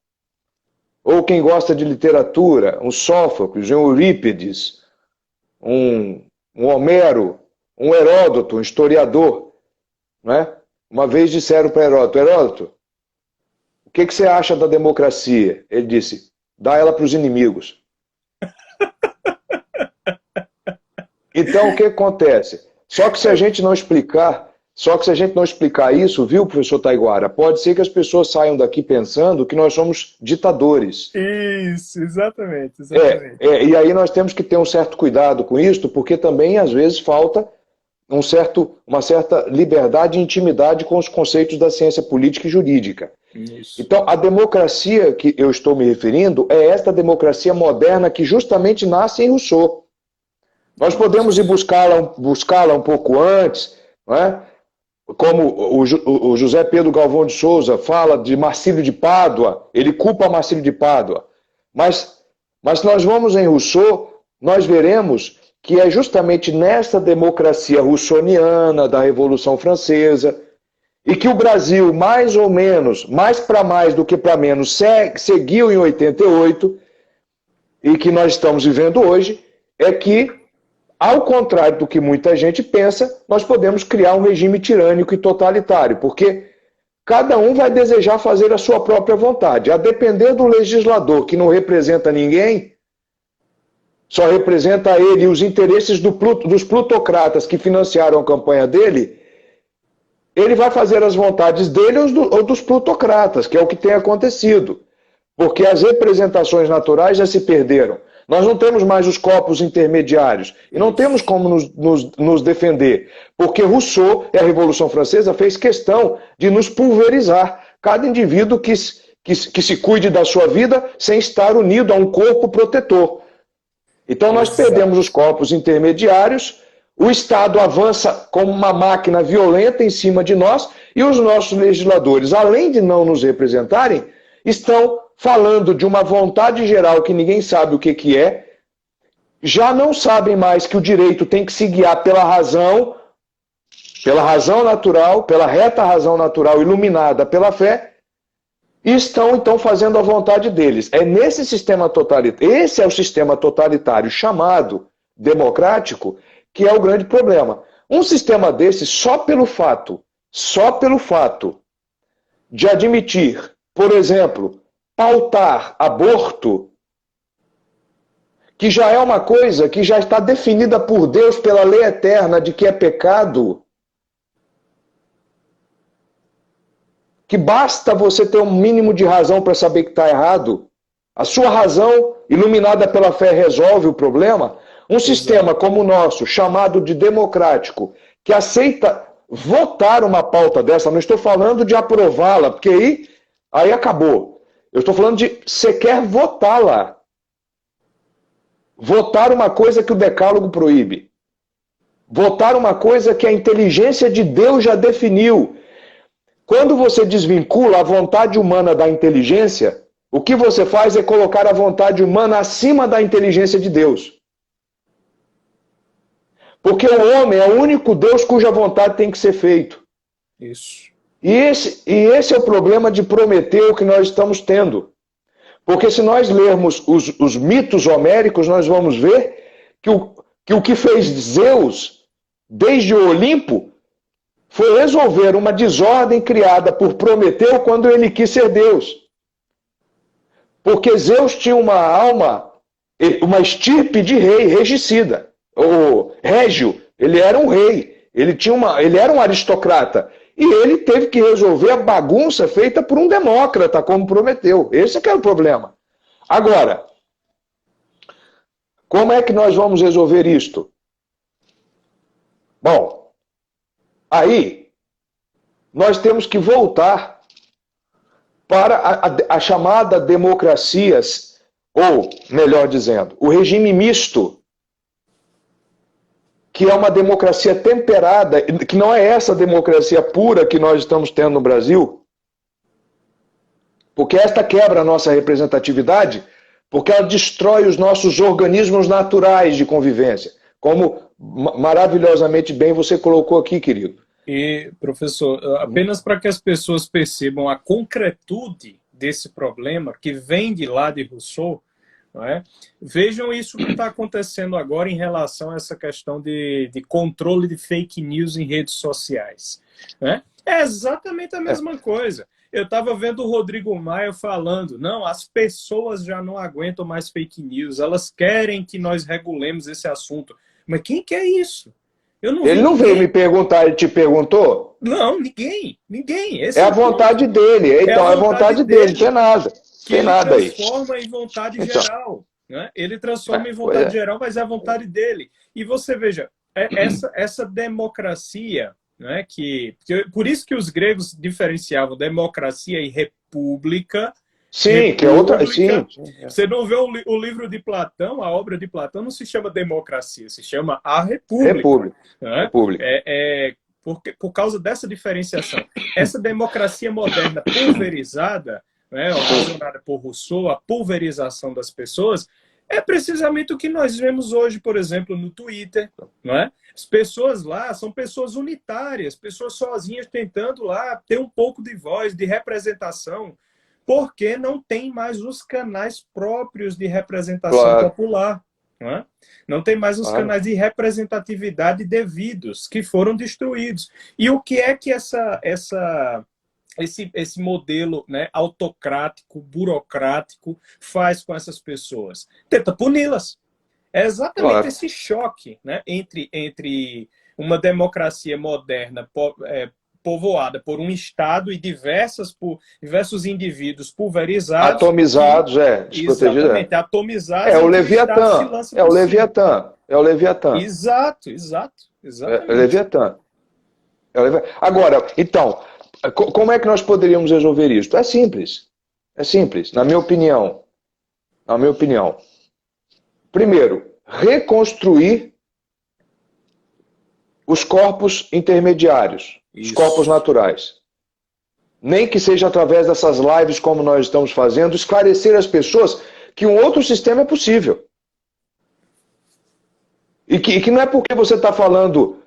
ou quem gosta de literatura, um Sófocles, um Eurípides, um Homero, um Heródoto, um historiador, né? Uma vez disseram para Heródoto: Heródoto, o que você acha da democracia? Ele disse: dá ela para os inimigos. Então, o que acontece? Só que se a gente não explicar isso, viu, professor Taiguara, pode ser que as pessoas saiam daqui pensando que nós somos ditadores. Isso, exatamente. E aí nós temos que ter um certo cuidado com isso, porque também, às vezes, falta uma certa liberdade e intimidade com os conceitos da ciência política e jurídica. Isso. Então, a democracia que eu estou me referindo é esta democracia moderna que justamente nasce em Rousseau. Nós podemos ir buscá-la um pouco antes, não é? Como o José Pedro Galvão de Souza fala de Marcílio de Pádua, ele culpa Marcílio de Pádua. Mas nós vamos em Rousseau, nós veremos que é justamente nessa democracia russoniana da Revolução Francesa, e que o Brasil, mais ou menos, mais para mais do que para menos, seguiu em 88, e que nós estamos vivendo hoje, é que, ao contrário do que muita gente pensa, nós podemos criar um regime tirânico e totalitário, porque cada um vai desejar fazer a sua própria vontade. A depender do legislador, que não representa ninguém, só representa ele e os interesses dos plutocratas que financiaram a campanha dele, ele vai fazer as vontades dele ou dos plutocratas, que é o que tem acontecido. Porque as representações naturais já se perderam. Nós não temos mais os corpos intermediários e não temos como nos defender. Porque Rousseau e a Revolução Francesa fez questão de nos pulverizar. Cada indivíduo que se cuide da sua vida sem estar unido a um corpo protetor. Então nós perdemos os corpos intermediários, o Estado avança como uma máquina violenta em cima de nós e os nossos legisladores, além de não nos representarem, estão falando de uma vontade geral que ninguém sabe o que é, já não sabem mais que o direito tem que se guiar pela razão natural, pela reta razão natural iluminada pela fé, e estão então fazendo a vontade deles. É nesse sistema totalitário, esse é o sistema totalitário chamado democrático, que é o grande problema. Um sistema desse, só pelo fato de admitir, por exemplo, pautar aborto, que já é uma coisa que já está definida por Deus pela lei eterna de que é pecado, que basta você ter um mínimo de razão para saber que está errado, a sua razão, iluminada pela fé, resolve o problema. Um sistema como o nosso, chamado de democrático, que aceita votar uma pauta dessa, não estou falando de aprová-la, porque aí acabou. Eu estou falando de sequer votá-la. Votar uma coisa que o Decálogo proíbe. Votar uma coisa que a inteligência de Deus já definiu. Quando você desvincula a vontade humana da inteligência, o que você faz é colocar a vontade humana acima da inteligência de Deus. Porque o homem é o único Deus cuja vontade tem que ser feito. Isso. E esse é o problema de Prometeu que nós estamos tendo. Porque se nós lermos os mitos homéricos, nós vamos ver que o que fez Zeus, desde o Olimpo, foi resolver uma desordem criada por Prometeu quando ele quis ser Deus. Porque Zeus tinha uma alma, uma estirpe de rei, regicida. O Régio, ele era um rei, ele era um aristocrata. E ele teve que resolver a bagunça feita por um demócrata, como Prometeu. Esse é que é o problema. Agora, como é que nós vamos resolver isto? Bom, aí nós temos que voltar para a chamada democracia, ou, melhor dizendo, o regime misto, que é uma democracia temperada, que não é essa democracia pura que nós estamos tendo no Brasil, porque esta quebra a nossa representatividade, porque ela destrói os nossos organismos naturais de convivência, como maravilhosamente bem você colocou aqui, querido. E, professor, apenas para que as pessoas percebam a concretude desse problema que vem de lá de Rousseau, não é? Vejam isso que está acontecendo agora em relação a essa questão de controle de fake news em redes sociais. Né? É exatamente a mesma coisa. Eu estava vendo o Rodrigo Maia falando, não, as pessoas já não aguentam mais fake news, elas querem que nós regulemos esse assunto. Mas quem quer isso? Ele não veio me perguntar, ele te perguntou? Não, ninguém. Esse é a vontade dele. Então, é a vontade dele, não tem nada. Tem nada aí. Ele transforma em vontade geral. Né? Ele transforma em vontade geral, mas é a vontade dele. E você veja, essa democracia, né, por isso que os gregos diferenciavam democracia e república. Sim, república, que é outra. Sim. Você não vê o livro de Platão, a obra de Platão não se chama democracia, se chama a república. Né? República. Por causa dessa diferenciação. Essa democracia moderna pulverizada, né, ocasionada por Rousseau, a pulverização das pessoas, é precisamente o que nós vemos hoje, por exemplo, no Twitter. Não é? As pessoas lá são pessoas unitárias, pessoas sozinhas tentando lá ter um pouco de voz, de representação, porque não tem mais os canais próprios de representação popular. Não é? Não tem mais os canais de representatividade devidos, que foram destruídos. E o que é que esse modelo, né, autocrático, burocrático, faz com essas pessoas? Tenta puni-las. É exatamente esse choque, né, entre uma democracia moderna povoada por um Estado e diversos indivíduos pulverizados. Atomizados, desprotegidos. Exatamente, atomizados. É o Leviatã. É o Leviatã. É o Leviatã. Exato. É o Leviatã. Agora, então, como é que nós poderíamos resolver isso? É simples. É simples, na minha opinião. Na minha opinião. Primeiro, reconstruir os corpos intermediários, os corpos naturais. Nem que seja através dessas lives como nós estamos fazendo, esclarecer às pessoas que um outro sistema é possível. E que não é porque você está falando,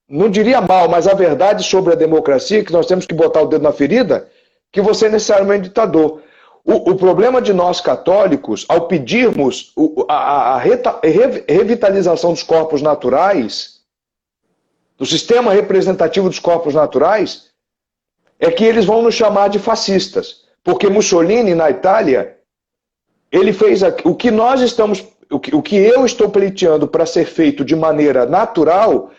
não diria mal, mas a verdade sobre a democracia, que nós temos que botar o dedo na ferida, que você é necessariamente ditador. O problema de nós católicos, ao pedirmos a revitalização dos corpos naturais, do sistema representativo dos corpos naturais, é que eles vão nos chamar de fascistas. Porque Mussolini, na Itália, ele fez o que nós estamos, o que eu estou pleiteando para ser feito de maneira natural,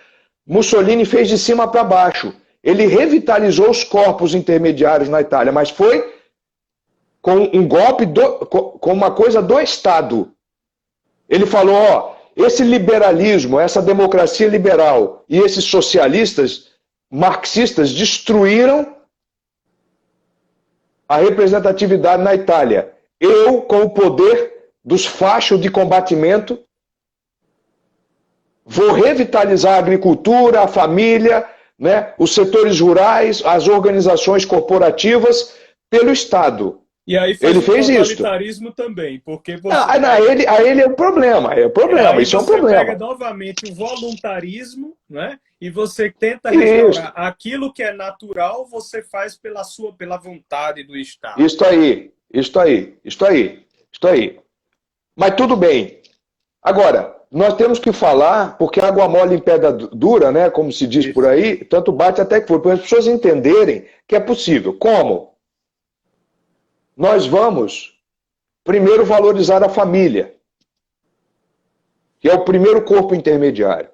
Mussolini fez de cima para baixo. Ele revitalizou os corpos intermediários na Itália, mas foi com um golpe, com uma coisa do Estado. Ele falou, esse liberalismo, essa democracia liberal e esses socialistas marxistas destruíram a representatividade na Itália. Eu, com o poder dos fachos de combatimento, vou revitalizar a agricultura, a família, né, os setores rurais, as organizações corporativas pelo Estado. E aí ele fez isso. O totalitarismo também, porque você... ele é o problema, isso é um problema. Você pega novamente o voluntarismo, né? E você tenta restaurar aquilo que é natural, você faz pela vontade do Estado. Isso aí. Mas tudo bem. Agora, nós temos que falar, porque água mole em pedra dura, né? Como se diz por aí, tanto bate até que for, para as pessoas entenderem que é possível. Como? Nós vamos primeiro valorizar a família, que é o primeiro corpo intermediário.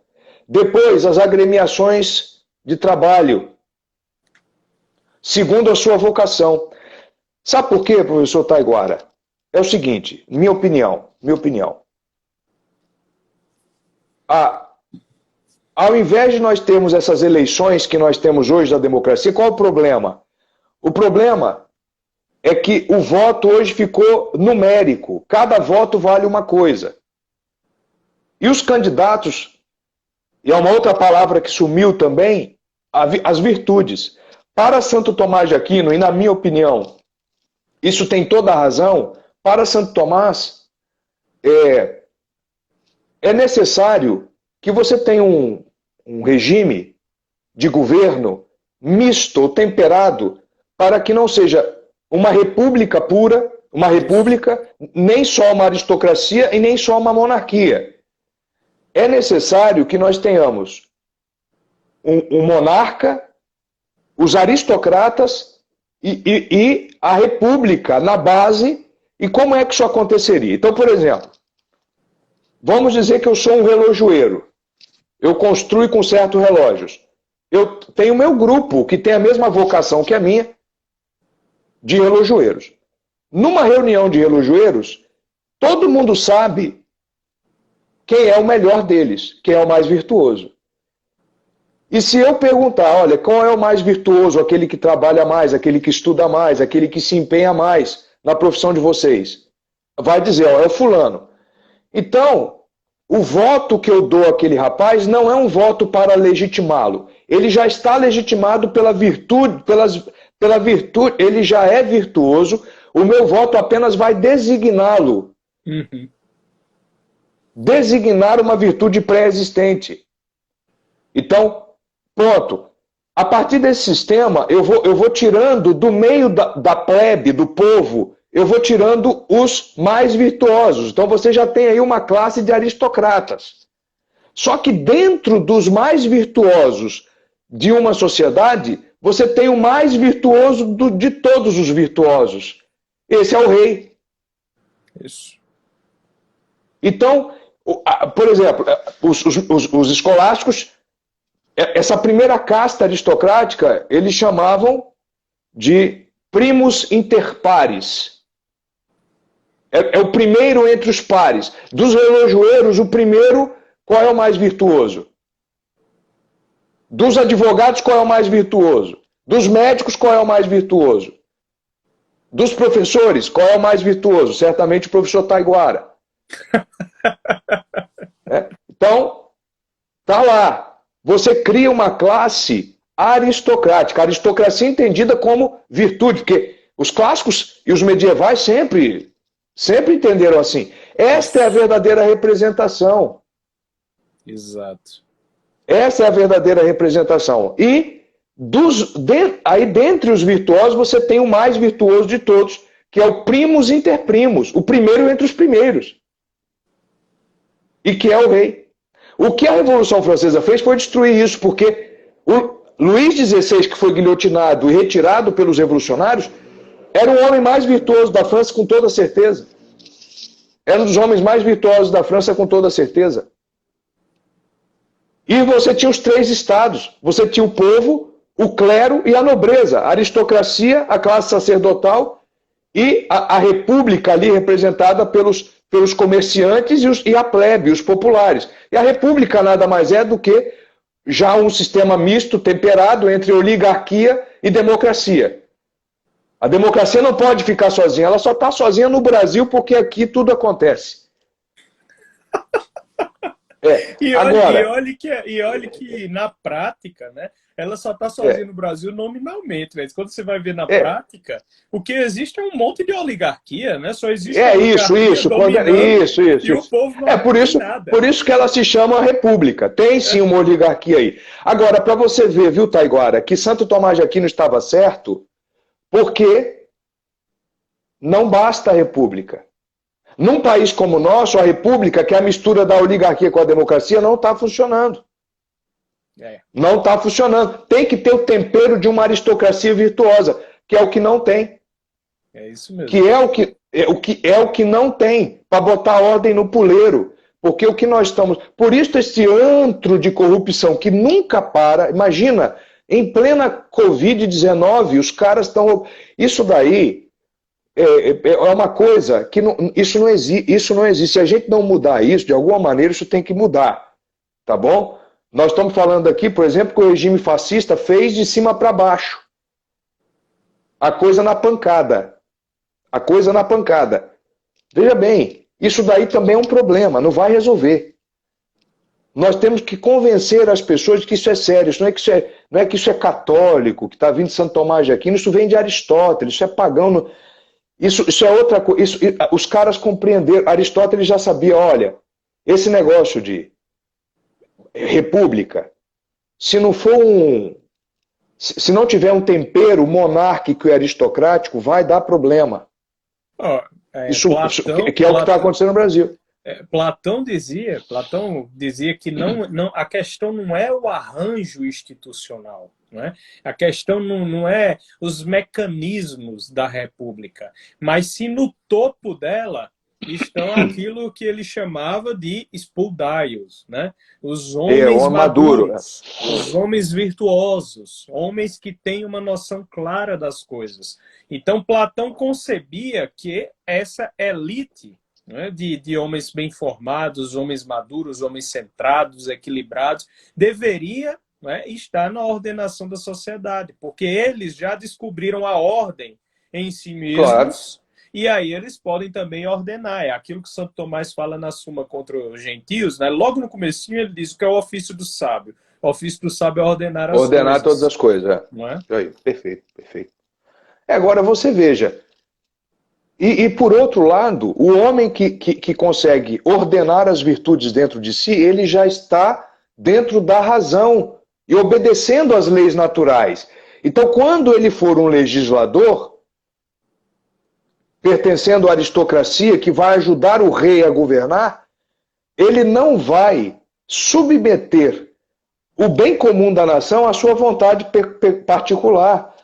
Depois, as agremiações de trabalho, segundo a sua vocação. Sabe por quê, professor Taiguara? É o seguinte, minha opinião. Ao invés de nós termos essas eleições que nós temos hoje da democracia, qual é o problema? O problema é que o voto hoje ficou numérico. Cada voto vale uma coisa. E os candidatos, e é uma outra palavra que sumiu também, as virtudes. Para Santo Tomás de Aquino, e na minha opinião, isso tem toda a razão, para Santo Tomás, é necessário que você tenha um regime de governo misto, temperado, para que não seja uma república pura, uma república, nem só uma aristocracia e nem só uma monarquia. É necessário que nós tenhamos um monarca, os aristocratas e a república na base. E como é que isso aconteceria? Então, por exemplo, vamos dizer que eu sou um relojoeiro. Eu construo e conserto relógios. Eu tenho meu grupo, que tem a mesma vocação que a minha, de relojoeiros. Numa reunião de relojoeiros, todo mundo sabe quem é o melhor deles, quem é o mais virtuoso. E se eu perguntar, olha, qual é o mais virtuoso, aquele que trabalha mais, aquele que estuda mais, aquele que se empenha mais na profissão de vocês? Vai dizer, ó, é o fulano. Então, o voto que eu dou àquele rapaz não é um voto para legitimá-lo. Ele já está legitimado pela virtude, pela virtude, ele já é virtuoso, o meu voto apenas vai designá-lo. Uhum. Designar uma virtude pré-existente. Então, pronto. A partir desse sistema, eu vou tirando do meio da plebe, do povo, eu vou tirando os mais virtuosos. Então você já tem aí uma classe de aristocratas. Só que dentro dos mais virtuosos de uma sociedade, você tem o mais virtuoso de todos os virtuosos. Esse é o rei. Isso. Então, por exemplo, os escolásticos, essa primeira casta aristocrática, eles chamavam de primus inter pares. É o primeiro entre os pares. Dos relojoeiros, o primeiro, qual é o mais virtuoso? Dos advogados, qual é o mais virtuoso? Dos médicos, qual é o mais virtuoso? Dos professores, qual é o mais virtuoso? Certamente o professor Taiguara. Então, tá lá. Você cria uma classe aristocrática. A aristocracia entendida como virtude, porque os clássicos e os medievais sempre entenderam assim. Esta é a verdadeira representação. Exato. Essa é a verdadeira representação. E aí, dentre os virtuosos, você tem o mais virtuoso de todos, que é o primus inter primos, o primeiro entre os primeiros. E que é o rei. O que a Revolução Francesa fez foi destruir isso, porque o Luís XVI, que foi guilhotinado e retirado pelos revolucionários, era o homem mais virtuoso da França, com toda certeza. Era um dos homens mais virtuosos da França, com toda certeza. E você tinha os três estados. Você tinha o povo, o clero e a nobreza. A aristocracia, a classe sacerdotal e a república ali representada pelos comerciantes e a plebe, os populares. E a república nada mais é do que já um sistema misto, temperado entre oligarquia e democracia. A democracia não pode ficar sozinha, ela só está sozinha no Brasil porque aqui tudo acontece. E olha que na prática, né, ela só está sozinha no Brasil nominalmente. Né? Quando você vai ver na prática, o que existe é um monte de oligarquia, né? Só existe isso. E o povo não por isso que ela se chama república. Tem sim uma oligarquia aí. Agora, para você ver, viu, Taiguara, que Santo Tomás de Aquino estava certo, porque não basta a república. Num país como o nosso, a república, que é a mistura da oligarquia com a democracia, não está funcionando. Não está funcionando. Tem que ter o tempero de uma aristocracia virtuosa, que é o que não tem. É isso mesmo. Que é o que não tem, para botar ordem no puleiro. Porque o que nós estamos... Por isso esse antro de corrupção que nunca para. Imagina, em plena Covid-19, os caras estão... Isso daí... É uma coisa que isso não existe. Se a gente não mudar isso, de alguma maneira, isso tem que mudar. Tá bom? Nós estamos falando aqui, por exemplo, que o regime fascista fez de cima para baixo. A coisa na pancada. A coisa na pancada. Veja bem, isso daí também é um problema, não vai resolver. Nós temos que convencer as pessoas de que isso é sério, isso não é que isso é católico, que está vindo de Santo Tomás de Aquino, isso vem de Aristóteles, isso é pagão. Isso é outra coisa. Os caras compreenderam. Aristóteles já sabia, olha, esse negócio de república, se não for se não tiver um tempero monárquico e aristocrático, vai dar problema. Oh, que é o que está acontecendo no Brasil. Platão dizia que a questão não é o arranjo institucional, não é? A questão não é os mecanismos da república, mas se no topo dela estão aquilo que ele chamava de espoudáios, né? Os homens maduros, os homens virtuosos, homens que têm uma noção clara das coisas. Então Platão concebia que essa elite, né, de homens bem formados, homens maduros, homens centrados, equilibrados, deveria, né, estar na ordenação da sociedade, porque eles já descobriram a ordem em si mesmos, claro. E aí eles podem também ordenar. É aquilo que Santo Tomás fala na Suma contra os gentios, né? Logo no comecinho ele diz que é o ofício do sábio. O ofício do sábio é ordenar as coisas. Ordenar todas as coisas, é. Não é? Aí, perfeito, perfeito. Agora você veja, e por outro lado, o homem que consegue ordenar as virtudes dentro de si, ele já está dentro da razão e obedecendo às leis naturais. Então, quando ele for um legislador, pertencendo à aristocracia, que vai ajudar o rei a governar, ele não vai submeter o bem comum da nação à sua vontade particular,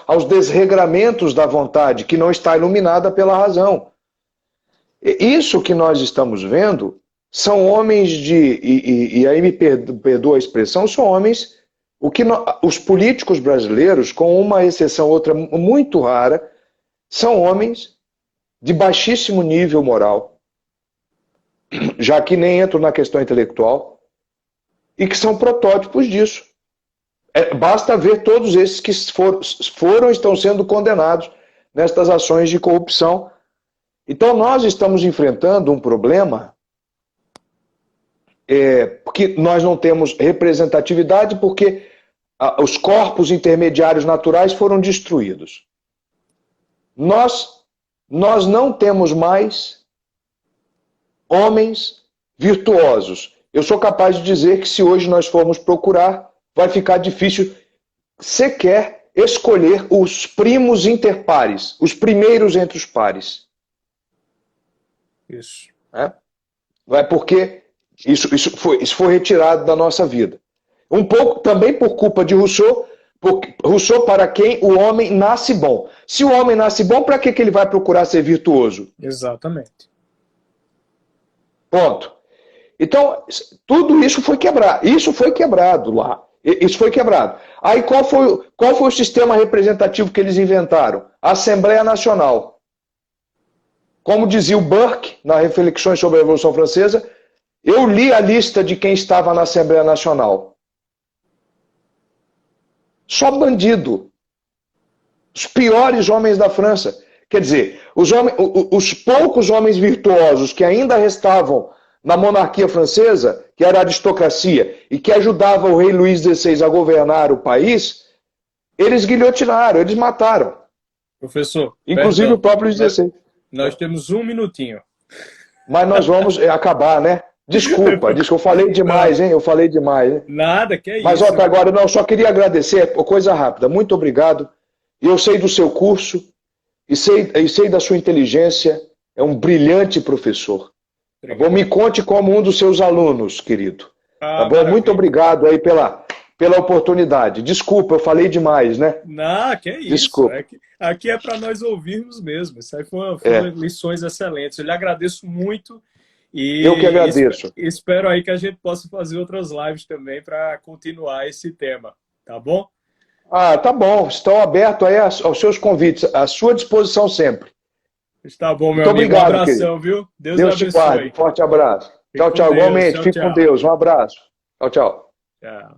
aos desregramentos da vontade, que não está iluminada pela razão. Isso que nós estamos vendo são homens e aí me perdoa a expressão, são homens, os políticos brasileiros, com uma exceção outra muito rara, são homens de baixíssimo nível moral, já que nem entro na questão intelectual, e que são protótipos disso. Basta ver todos esses que foram e estão sendo condenados nestas ações de corrupção. Então nós estamos enfrentando um problema porque nós não temos representatividade, porque os corpos intermediários naturais foram destruídos. Nós não temos mais homens virtuosos. Eu sou capaz de dizer que se hoje nós formos procurar, vai ficar difícil sequer escolher os primos interpares, os primeiros entre os pares. Isso. Vai porque isso foi retirado da nossa vida. Um pouco também por culpa de Rousseau, para quem o homem nasce bom. Se o homem nasce bom, para que ele vai procurar ser virtuoso? Exatamente. Ponto. Então, tudo isso foi quebrado. Isso foi quebrado lá. Isso foi quebrado. Aí qual foi o sistema representativo que eles inventaram? A Assembleia Nacional. Como dizia o Burke, nas Reflexões sobre a Revolução Francesa, eu li a lista de quem estava na Assembleia Nacional. Só bandido. Os piores homens da França. Quer dizer, os poucos homens virtuosos que ainda restavam na monarquia francesa, que era a aristocracia, e que ajudava o rei Luís XVI a governar o país, eles guilhotinaram, eles mataram. Professor, inclusive perdão, o próprio Luís XVI. Nós temos um minutinho. Mas nós vamos acabar, né? Desculpa, eu falei demais, hein? Eu falei demais, hein? Nada, que é isso. Mas agora, não, só queria agradecer, coisa rápida, muito obrigado. Eu sei do seu curso e sei da sua inteligência, é um brilhante professor. Tá bom? Me conte como um dos seus alunos, querido. Tá bom? Muito obrigado aí pela oportunidade. Desculpa, eu falei demais, né? Não, que é isso. Desculpa. Aqui é para nós ouvirmos mesmo. Isso aí foram lições excelentes. Eu lhe agradeço muito. E eu que agradeço. Espero aí que a gente possa fazer outras lives também para continuar esse tema. Tá bom? Tá bom. Estão abertos aí aos seus convites. À sua disposição sempre. Está bom, meu muito amigo. Obrigado, um abração, querido. Deus te guarde. Forte abraço. Tchau, tchau. Igualmente. Fique com Deus. Um abraço. Tchau, tchau. Tchau.